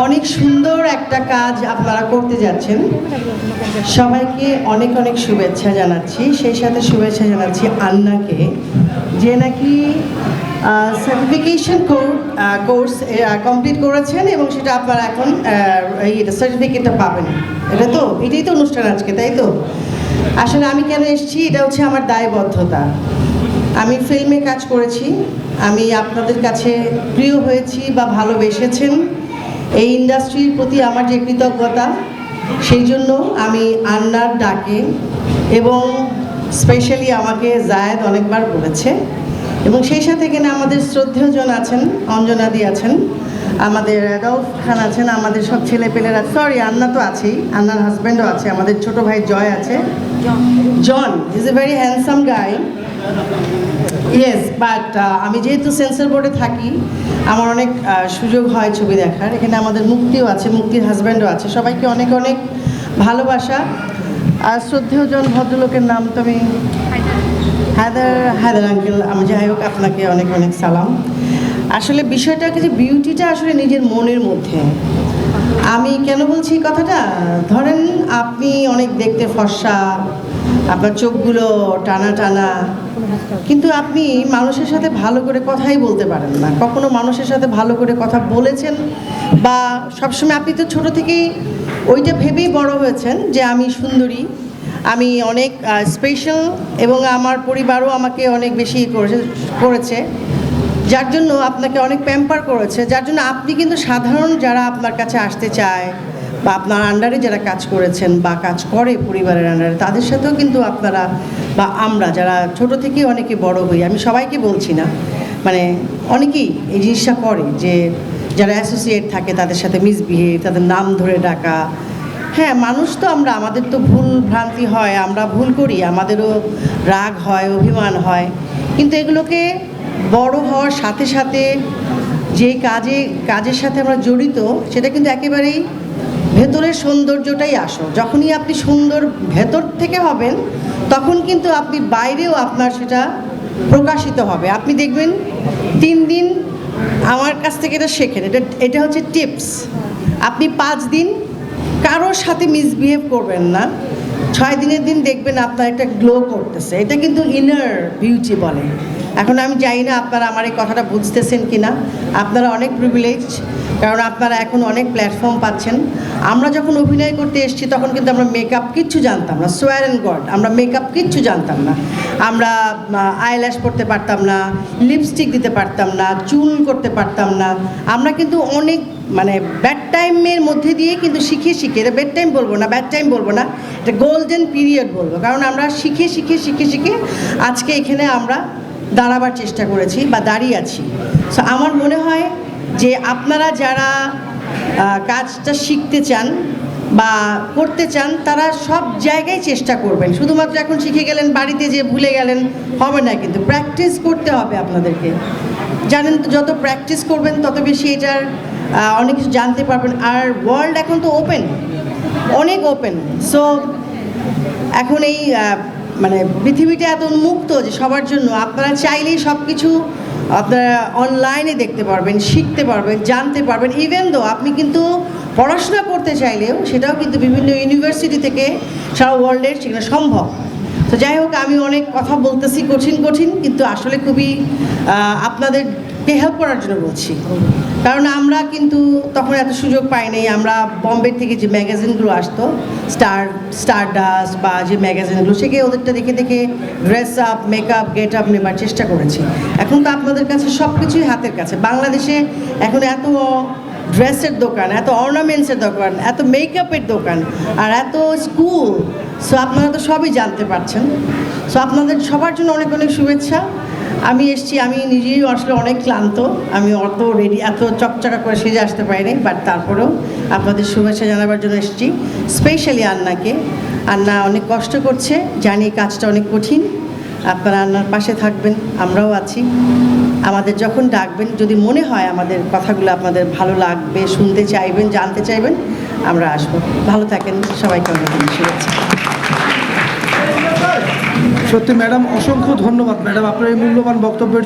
অনেক সুন্দর একটা কাজ আপনারা করতে যাচ্ছেন। সবাইকে অনেক অনেক শুভেচ্ছা জানাচ্ছি। সেই সাথে শুভেচ্ছা জানাচ্ছি আন্নাকে, যে নাকি সার্টিফিকেশন কোর্স কমপ্লিট করেছেন এবং সেটা আপনারা এখন সার্টিফিকেটটা পাবেন। এটাই তো অনুষ্ঠান আজকে, তাই তো? আসলে আমি কেন এসেছি, এটা হচ্ছে আমার দায়বদ্ধতা। আমি ফিল্মে কাজ করেছি, আমি আপনাদের কাছে প্রিয় হয়েছি বা ভালোবেসেছেন। এই ইন্ডাস্ট্রির প্রতি আমার যে কৃতজ্ঞতা, সেই জন্য আমি আন্নার ডাকে, এবং স্পেশালি আমাকে জায়েদ অনেকবার বলেছে, এবং সেই সাথে এখানে আমাদের শ্রদ্ধেয়জন আছেন, অঞ্জনাদি আছেন, আমাদের অ্যাডলফ খান আছেন, আমাদের সব ছেলেপেলেরা, সরি আন্না তো আছেই, আন্নার হাজব্যান্ডও আছে, আমাদের ছোট ভাই জয় আছে, John is a very handsome guy. Yes, but আমি যেহেতু সেন্সর বোর্ডে থাকি, আমার অনেক সুযোগ হয় ছবি দেখার। এখানে আমাদের মুক্তিও আছে, মুক্তির হাজব্যান্ডও আছে। সবাইকে অনেক অনেক ভালোবাসা। আর শ্রদ্ধেয়জন ভদ্রলোকের নাম তো আমি হায়দার আঙ্কেল, আমি যাই হোক, আপনাকে অনেক অনেক সালাম। আসলে বিষয়টা কি, যে বিউটিটা আসলে নিজের মনের মধ্যে। আমি কেন বলছি এই কথাটা, ধরেন আপনি অনেক দেখতে ফর্সা, আপনার চোখগুলো টানা টানা, কিন্তু আপনি মানুষের সাথে ভালো করে কথাই বলতে পারেন না। কখনো মানুষের সাথে ভালো করে কথা বলেছেন, বা সবসময় আপনি তো ছোট থেকেই ওইটা ভেবেই বড় হয়েছেন যে আমি সুন্দরী, আমি অনেক স্পেশাল, এবং আমার পরিবারও আমাকে অনেক বেশি করেছে, যার জন্য আপনাকে অনেক প্যাম্পার করেছে, যার জন্য আপনি কিন্তু সাধারণ যারা আপনার কাছে আসতে চায়, বা আপনার আন্ডারে যারা কাজ করেছেন বা কাজ করে পরিবারের আন্ডারে, তাদের সাথেও কিন্তু আপনারা বা আমরা যারা ছোট থেকেই অনেকে বড় হই, আমি সবাইকে বলছি না, মানে অনেকেই এই জিনিসটা করে, যে যারা অ্যাসোসিয়েট থাকে তাদের সাথে মিসবিহেভ, তাদের নাম ধরে ডাকা। হ্যাঁ, মানুষ তো আমরা, আমাদের তো ভুল ভ্রান্তি হয়, আমরা ভুল করি, আমাদেরও রাগ হয়, অভিমান হয়, কিন্তু এগুলোকে বড় হওয়ার সাথে সাথে যে কাজের সাথে আমরা জড়িত, সেটা কিন্তু একেবারেই ভেতরের সৌন্দর্যটাই আসো। যখনই আপনি সুন্দর ভেতর থেকে হবেন, তখন কিন্তু আপনি বাইরেও আপনার সেটা প্রকাশিত হবে। আপনি দেখবেন 3 দিন আমার কাছ থেকে এটা শেখেন, এটা হচ্ছে টিপস। আপনি 5 দিন কারোর সাথে মিসবিহেভ করবেন না, 6 দিনের দিন দেখবেন আপনার একটা গ্লো করতেছে। এটা কিন্তু ইনার বিউটি বলে। এখন আমি জানি না আপনারা আমার এই কথাটা বুঝতেছেন কি না। আপনারা অনেক প্রিভিলেজ, কারণ আপনারা এখন অনেক প্ল্যাটফর্ম পাচ্ছেন। আমরা যখন অভিনয় করতে এসেছি, তখন কিন্তু আমরা মেকআপ কিচ্ছু জানতাম না, সোয়ার অ্যান্ড গড, আমরা মেকআপ কিচ্ছু জানতাম না। আমরা আইল্যাশ করতে পারতাম না, লিপস্টিক দিতে পারতাম না, চুল করতে পারতাম না। আমরা কিন্তু অনেক ব্যাড টাইমের মধ্যে দিয়ে কিন্তু শিখে এটা ব্যাড টাইম বলবো না, ব্যাড টাইম বলবো না, এটা গোল্ডেন পিরিয়ড বলবো, কারণ আমরা শিখে আজকে এখানে আমরা দাঁড়াবার চেষ্টা করেছি বা দাঁড়িয়ে আছি। সো আমার মনে হয় যে আপনারা যারা কাজটা শিখতে চান বা করতে চান, তারা সব জায়গায় চেষ্টা করবেন। শুধুমাত্র এখন শিখে গেলেন, বাড়িতে যে ভুলে গেলেন হবে না, কিন্তু প্র্যাকটিস করতে হবে আপনাদেরকে। জানেন তো, যত প্র্যাকটিস করবেন তত বেশি এটার অনেক কিছু জানতে পারবেন। আর ওয়ার্ল্ড এখন তো অনেক ওপেন। সো এখন এই পৃথিবীটা এত উন্মুক্ত যে সবার জন্য, আপনারা চাইলেই সব কিছু আপনারা অনলাইনে দেখতে পারবেন, শিখতে পারবেন, জানতে পারবেন। ইভেন দো আপনি কিন্তু পড়াশোনা করতে চাইলেও সেটাও কিন্তু বিভিন্ন ইউনিভার্সিটি থেকে সারা ওয়ার্ল্ডের সেখানে সম্ভব। তো যাই হোক, আমি অনেক কথা বলতেছি কঠিন, কিন্তু আসলে খুবই আপনাদেরকে হেল্প করার জন্য বলছি। কারণ আমরা কিন্তু তখন এত সুযোগ পাই নাই। আমরা বম্বে থেকে যে ম্যাগাজিনগুলো আসতো, স্টারডাস্ট বা যে ম্যাগাজিনগুলো, সেখানে ওদেরটা দেখে dress up, makeup, get up নেবার চেষ্টা করেছি। এখন তো আপনাদের কাছে সব কিছুই হাতের কাছে। বাংলাদেশে এখন এত ড্রেসের দোকান, এত অর্নামেন্টসের দোকান, এত মেকআপের দোকান, আর এত স্কুল। সো আপনারা তো সবই জানতে পারছেন। সো আপনাদের সবার জন্য অনেক অনেক শুভেচ্ছা। আমি এসেছি, আমি নিজেই আসলে অনেক ক্লান্ত, আমি অত রেডি, এত চকচকা করে সেজে আসতে পারিনি, বাট তারপরেও আপনাদের শুভেচ্ছা জানাবার জন্য এসেছি। স্পেশালি আন্নাকে, আন্না অনেক কষ্ট করছে, জানি কাজটা অনেক কঠিন। আপনারা আন্নার পাশে থাকবেন, আমরাও আছি। আমাদের যখন ডাকবেন, যদি মনে হয় আমাদের কথাগুলো আপনাদের ভালো লাগবে, শুনতে চাইবেন, জানতে চাইবেন, আমরা আসবো। ভালো থাকেন, সবাইকে অনেক শুভেচ্ছা। সত্যি ম্যাডাম, অসংখ্য ধন্যবাদ ম্যাডাম আপনার এই মূল্যবান বক্তব্যের